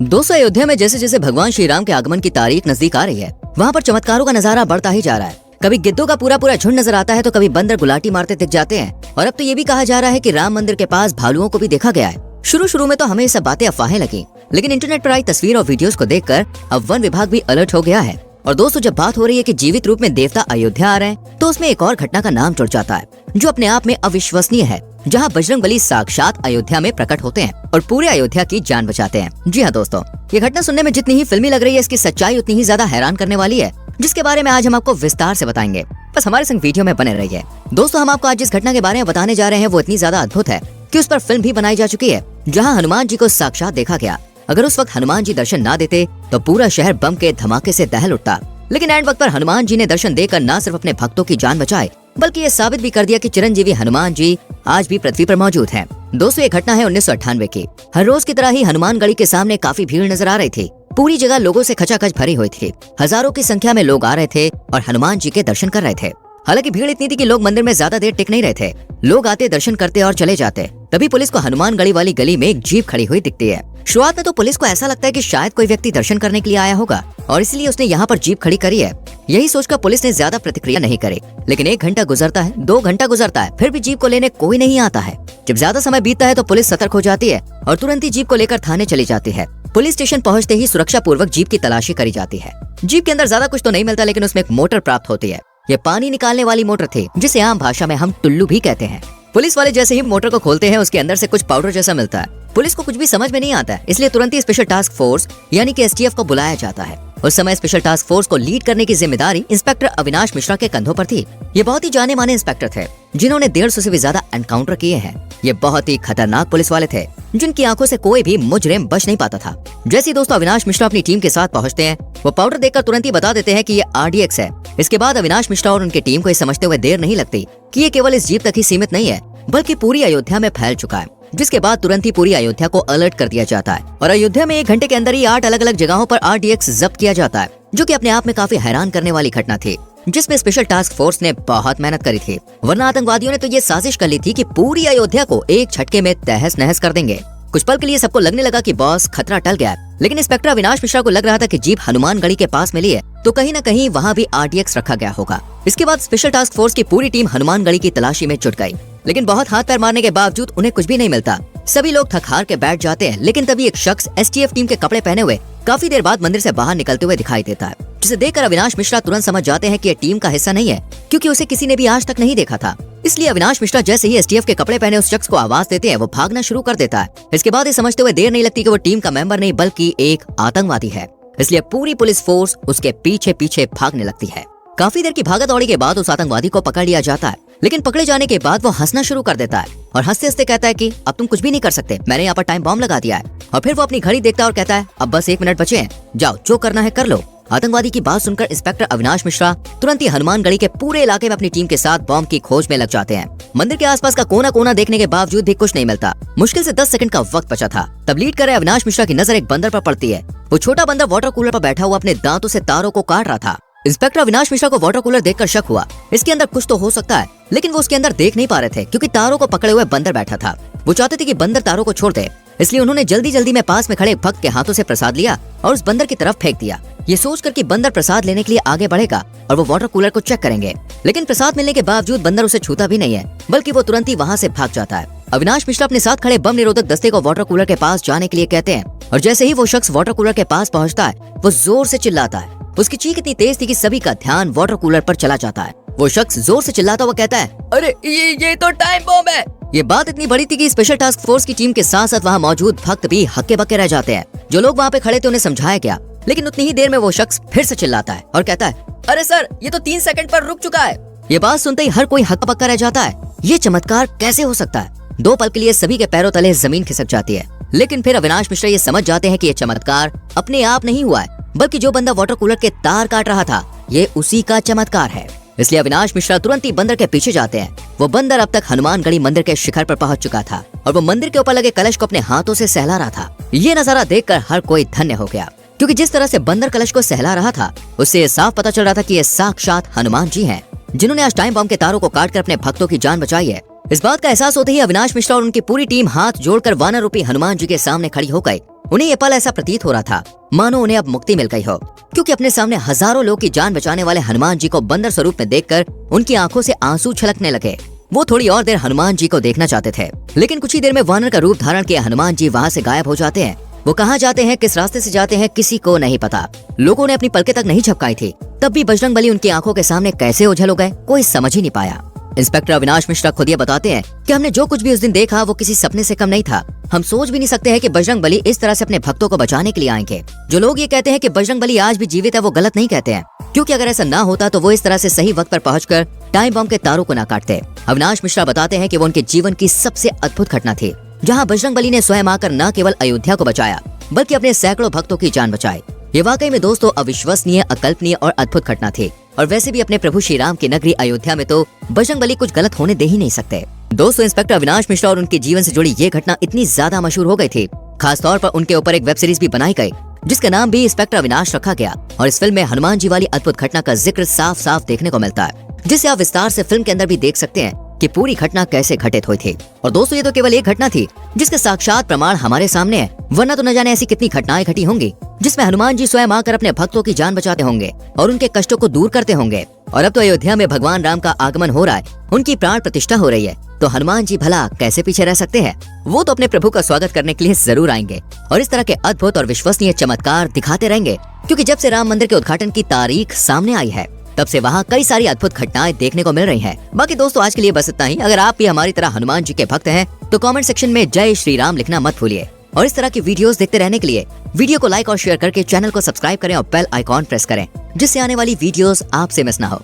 दोस्तों, अयोध्या में जैसे जैसे भगवान श्री राम के आगमन की तारीख नजदीक आ रही है, वहाँ पर चमत्कारों का नजारा बढ़ता ही जा रहा है। कभी गिद्धों का पूरा पूरा झुंड नजर आता है तो कभी बंदर गुलाटी मारते दिख जाते हैं। और अब तो ये भी कहा जा रहा है कि राम मंदिर के पास भालुओं को भी देखा गया है। शुरू में तो हमें ये सब बातें अफवाहें लगी, लेकिन इंटरनेट पर आई तस्वीर और वीडियोस को देखकर अब वन विभाग भी अलर्ट हो गया है। और दोस्तों, जब बात हो रही है कि जीवित रूप में देवता अयोध्या आ रहे हैं, तो उसमें एक और घटना का नाम जुड़ जाता है जो अपने आप में अविश्वसनीय है, जहां बजरंगबली साक्षात अयोध्या में प्रकट होते हैं और पूरे अयोध्या की जान बचाते हैं। जी हाँ दोस्तों, ये घटना सुनने में जितनी ही फिल्मी लग रही है, इसकी सच्चाई उतनी ही ज्यादा हैरान करने वाली है, जिसके बारे में आज हम आपको विस्तार से बताएंगे। बस हमारे संग वीडियो में बने रहिए। दोस्तों, हम आपको आज जिस घटना के बारे में बताने जा रहे हैं वो इतनी ज्यादा अद्भुत है कि उस पर फिल्म भी बनाई जा चुकी है, जहाँ हनुमान जी को साक्षात देखा गया। अगर उस वक्त हनुमान जी दर्शन ना देते तो पूरा शहर बम के धमाके से दहल उठता, लेकिन एंड वक्त पर हनुमान जी ने दर्शन देकर न सिर्फ अपने भक्तों की जान बचाई, बल्कि ये साबित भी कर दिया कि चिरंजीवी हनुमान जी आज भी पृथ्वी पर मौजूद हैं। दोस्तों, ये घटना है 1998 की। हर रोज की तरह ही हनुमानगढ़ी के सामने काफी भीड़ नजर आ रही थी। पूरी जगह लोगों से खचाखच भरी हुई थी। हजारों की संख्या में लोग आ रहे थे और हनुमान जी के दर्शन कर रहे थे। हालांकि भीड़ इतनी थी कि लोग मंदिर में ज्यादा देर टिक नहीं रहे थे। लोग आते, दर्शन करते और चले जाते। तभी पुलिस को हनुमानगढ़ी वाली गली में एक जीप खड़ी हुई दिखती है। शुरुआत में तो पुलिस को ऐसा लगता है कि शायद कोई व्यक्ति दर्शन करने के लिए आया होगा और इसलिए उसने यहाँ पर जीप खड़ी करी है। यही सोचकर पुलिस ने ज्यादा प्रतिक्रिया नहीं करी। लेकिन 1 घंटा गुजरता है, 2 घंटा गुजरता है, फिर भी जीप को लेने कोई नहीं आता है। जब ज्यादा समय बीतता है तो पुलिस सतर्क हो जाती है और तुरंत ही जीप को लेकर थाने चली जाती है। पुलिस स्टेशन पहुंचते ही सुरक्षा पूर्वक जीप की तलाशी करी जाती है। जीप के अंदर ज्यादा कुछ तो नहीं मिलता, लेकिन उसमें एक मोटर प्राप्त होती है। ये पानी निकालने वाली मोटर थी, जिसे आम भाषा में हम टुल्लू भी कहते हैं। पुलिस वाले जैसे ही मोटर को खोलते हैं, उसके अंदर से कुछ पाउडर जैसा मिलता है। पुलिस को कुछ भी समझ में नहीं आता है, इसलिए तुरंत ही स्पेशल टास्क फोर्स यानी कि STF को बुलाया जाता है। उस समय स्पेशल टास्क फोर्स को लीड करने की जिम्मेदारी इंस्पेक्टर अविनाश मिश्रा के कंधों पर थी। ये बहुत ही जाने माने इंस्पेक्टर थे, जिन्होंने 150 से भी ज्यादा एनकाउंटर किए हैं। ये बहुत ही खतरनाक पुलिस वाले थे, जिनकी आंखों से कोई भी मुजरिम बच नहीं पाता था। जैसे ही दोस्तों अविनाश मिश्रा अपनी टीम के साथ पहुंचते हैं, वो पाउडर देखकर तुरंत ही बता देते हैं कि ये RDX है। इसके बाद अविनाश मिश्रा और उनकी टीम को ये समझते हुए देर नहीं लगती कि ये केवल इस जीप तक ही सीमित नहीं है, बल्कि पूरी अयोध्या में फैल चुका है। जिसके बाद तुरंत ही पूरी अयोध्या को अलर्ट कर दिया जाता है और अयोध्या में 1 घंटे के अंदर ही 8 अलग अलग जगहों पर RDX जब्त किया जाता है, जो कि अपने आप में काफी हैरान करने वाली घटना थी, जिसमें स्पेशल टास्क फोर्स ने बहुत मेहनत करी थी। वरना आतंकवादियों ने तो ये साजिश कर ली थी कि पूरी अयोध्या को एक झटके में तहस नहस कर देंगे। कुछ पल के लिए सबको लगने लगा कि बॉस खतरा टल गया, लेकिन इंस्पेक्टर अविनाश मिश्रा को लग रहा था कि जीप हनुमानगढ़ी के पास मिली है तो कहीं न कहीं वहाँ भी RDX रखा गया होगा। इसके बाद स्पेशल टास्क फोर्स की पूरी टीम हनुमानगढ़ी की तलाशी में जुट गई, लेकिन बहुत हाथ पैर मारने के बावजूद उन्हें कुछ भी नहीं मिलता। सभी लोग थक हार के बैठ जाते हैं, लेकिन तभी एक शख्स STF टीम के कपड़े पहने हुए काफी देर बाद मंदिर से बाहर निकलते हुए दिखाई देता है, जिसे देखकर अविनाश मिश्रा तुरंत समझ जाते हैं कि ये टीम का हिस्सा नहीं है, क्योंकि उसे किसी ने भी आज तक नहीं देखा था। इसलिए अविनाश मिश्रा जैसे ही STF के कपड़े पहने उस शख्स को आवाज देते हैं, वो भागना शुरू कर देता है। इसके बाद ये समझते हुए देर नहीं लगती कि वो टीम का मेंबर नहीं बल्कि एक आतंकवादी है। इसलिए पूरी पुलिस फोर्स उसके पीछे पीछे भागने लगती है। काफी देर की भागा दौड़ी के बाद उस आतंकवादी को पकड़ लिया जाता है, लेकिन पकड़े जाने के बाद वो हंसना शुरू कर देता है और हंसते हंसते कहता है कि अब तुम कुछ भी नहीं कर सकते, मैंने यहाँ पर टाइम बॉम्ब लगा दिया है। और फिर वो अपनी घड़ी देखता है और कहता है अब बस 1 मिनट बचे हैं, जाओ जो करना है कर लो। आतंकवादी की बात सुनकर इंस्पेक्टर अविनाश मिश्रा तुरंत ही हनुमानगढ़ी के पूरे इलाके में अपनी टीम के साथ बॉम्ब की खोज में लग जाते हैं। मंदिर के आसपास का कोना कोना देखने के बावजूद भी कुछ नहीं मिलता। मुश्किल से 10 सेकंड का वक्त बचा था। तब लीड कर रहे अविनाश मिश्रा की नजर एक बंदर पर पड़ती है। वो छोटा बंदर वाटर कूलर पर बैठा हुआ अपने दांतों से तारों को काट रहा था। इंस्पेक्टर अविनाश मिश्रा को वाटर कूलर देखकर शक हुआ, इसके अंदर कुछ तो हो सकता है, लेकिन वो उसके अंदर देख नहीं पा रहे थे क्योंकि तारों को पकड़े हुए बंदर बैठा था। वो चाहते थे कि बंदर तारों को छोड़ दे, इसलिए उन्होंने जल्दी जल्दी में पास में खड़े भक्त के हाथों से प्रसाद लिया और उस बंदर की तरफ फेंक दिया, ये सोचकर कि बंदर प्रसाद लेने के लिए आगे बढ़ेगा और वो वाटर कूलर को चेक करेंगे। लेकिन प्रसाद मिलने के बावजूद बंदर उसे छूता भी नहीं है, बल्कि वो तुरंत ही वहाँ से भाग जाता है। अविनाश मिश्रा अपने साथ खड़े बम निरोधक दस्ते को वाटर कूलर के पास जाने के लिए कहते हैं और जैसे ही वो शख्स वाटर कूलर के पास पहुँचता है, वो जोर से चिल्लाता है। उसकी चीख इतनी तेज थी कि सभी का ध्यान वाटर कूलर पर चला जाता है। वो शख्स जोर से चिल्लाता हुआ कहता है, अरे ये तो टाइम बॉम्ब है। ये बात इतनी बड़ी थी कि स्पेशल टास्क फोर्स की टीम के साथ साथ वहाँ मौजूद भक्त भी हक्के बक्के रह जाते हैं। जो लोग वहाँ पे खड़े थे उन्हें समझाया गया, लेकिन उतनी ही देर में वो शख्स फिर से चिल्लाता है और कहता है, अरे सर ये तो 3 सेकंड पर रुक चुका है। ये बात सुनते ही हर कोई हक्का बक्का रह जाता है। ये चमत्कार कैसे हो सकता है? 2 पल के लिए सभी के पैरों तले जमीन खिसक जाती है, लेकिन फिर अविनाश मिश्रा ये समझ जाते हैं कि ये चमत्कार अपने आप नहीं हुआ है, बल्कि जो बंदा वाटर कूलर के तार काट रहा था ये उसी का चमत्कार है। इसलिए अविनाश मिश्रा तुरंत ही बंदर के पीछे जाते हैं। वो बंदर अब तक हनुमानगढ़ी मंदिर के शिखर पर पहुंच चुका था और वो मंदिर के ऊपर लगे कलश को अपने हाथों से सहला रहा था। ये नजारा देखकर हर कोई धन्य हो गया, क्योंकि जिस तरह से बंदर कलश को सहला रहा था उससे साफ पता चल रहा था कि ये साक्षात हनुमान जी हैं, जिन्होंने आज टाइम बॉम्ब के तारों को काटकर अपने भक्तों की जान बचाई है। इस बात का एहसास होते ही अविनाश मिश्रा और उनकी पूरी टीम हाथ जोड़कर वानर रूपी हनुमान जी के सामने खड़ी हो गई उन्हें ये पल ऐसा प्रतीत हो रहा था मानो उन्हें अब मुक्ति मिल गई हो, क्योंकि अपने सामने हजारों लोग की जान बचाने वाले हनुमान जी को बंदर स्वरूप में देखकर उनकी आंखों से आंसू छलकने लगे। वो थोड़ी और देर हनुमान जी को देखना चाहते थे, लेकिन कुछ ही देर में वानर का रूप धारण किए हनुमान जी वहाँ से गायब हो जाते हैं। वो कहाँ जाते हैं, किस रास्ते से जाते हैं, किसी को नहीं पता। लोगों ने अपनी पलकें तक नहीं झपकाई थी, तब भी बजरंगबली उनकी आंखों के सामने कैसे ओझल हो गए, कोई समझ ही नहीं पाया। इंस्पेक्टर अविनाश मिश्रा खुद ये बताते हैं कि हमने जो कुछ भी उस दिन देखा वो किसी सपने से कम नहीं था। हम सोच भी नहीं सकते हैं कि बजरंगबली इस तरह से अपने भक्तों को बचाने के लिए आएंगे। जो लोग ये कहते हैं कि बजरंगबली आज भी जीवित है, वो गलत नहीं कहते हैं, क्योंकि अगर ऐसा ना होता तो वो इस तरह से सही वक्त पर पहुंचकर टाइम बम के तारों को ना काटते। अविनाश मिश्रा बताते हैं कि वो उनके जीवन की सबसे अद्भुत घटना थी, जहाँ बजरंगबली ने स्वयं आकर न केवल अयोध्या को बचाया बल्कि अपने सैकड़ों भक्तों की जान बचाई। ये वाकई में दोस्तों अविश्वसनीय, अकल्पनीय और अद्भुत घटना थी। और वैसे भी अपने प्रभु श्री राम की नगरी अयोध्या में तो बजरंगबली कुछ गलत होने दे ही नहीं सकते। दोस्तों, इंस्पेक्टर अविनाश मिश्रा और उनके जीवन से जुड़ी ये घटना इतनी ज्यादा मशहूर हो गई थी, खासतौर पर उनके ऊपर एक वेब सीरीज भी बनाई गई जिसका नाम भी इंस्पेक्टर अविनाश रखा गया। और इस फिल्म में हनुमान जी वाली अद्भुत घटना का जिक्र साफ साफ देखने को मिलता है, जिसे आप विस्तार से फिल्म के अंदर भी देख सकते हैं कि पूरी घटना कैसे घटित हुई थी। और दोस्तों, ये तो केवल एक घटना थी जिसके साक्षात प्रमाण हमारे सामने है, वरना तो न जाने ऐसी कितनी घटनाएं घटी होंगी जिसमें हनुमान जी स्वयं आकर अपने भक्तों की जान बचाते होंगे और उनके कष्टों को दूर करते होंगे। और अब तो अयोध्या में भगवान राम का आगमन हो रहा है, उनकी प्राण प्रतिष्ठा हो रही है, तो हनुमान जी भला कैसे पीछे रह सकते हैं। वो तो अपने प्रभु का स्वागत करने के लिए जरूर आएंगे और इस तरह के अद्भुत और विश्वसनीय चमत्कार दिखाते रहेंगे, क्योंकि जब से राम मंदिर के उद्घाटन की तारीख सामने आई है तब से वहाँ कई सारी अद्भुत घटनाएं देखने को मिल रही हैं। बाकी दोस्तों, आज के लिए बस इतना ही। अगर आप भी हमारी तरह हनुमान जी के भक्त हैं तो कमेंट सेक्शन में जय श्री राम लिखना मत भूलिए। और इस तरह की वीडियोस देखते रहने के लिए वीडियो को लाइक और शेयर करके चैनल को सब्सक्राइब करें और बेल आइकॉन प्रेस करें, जिससे आने वाली वीडियोस आपसे मिस ना हो।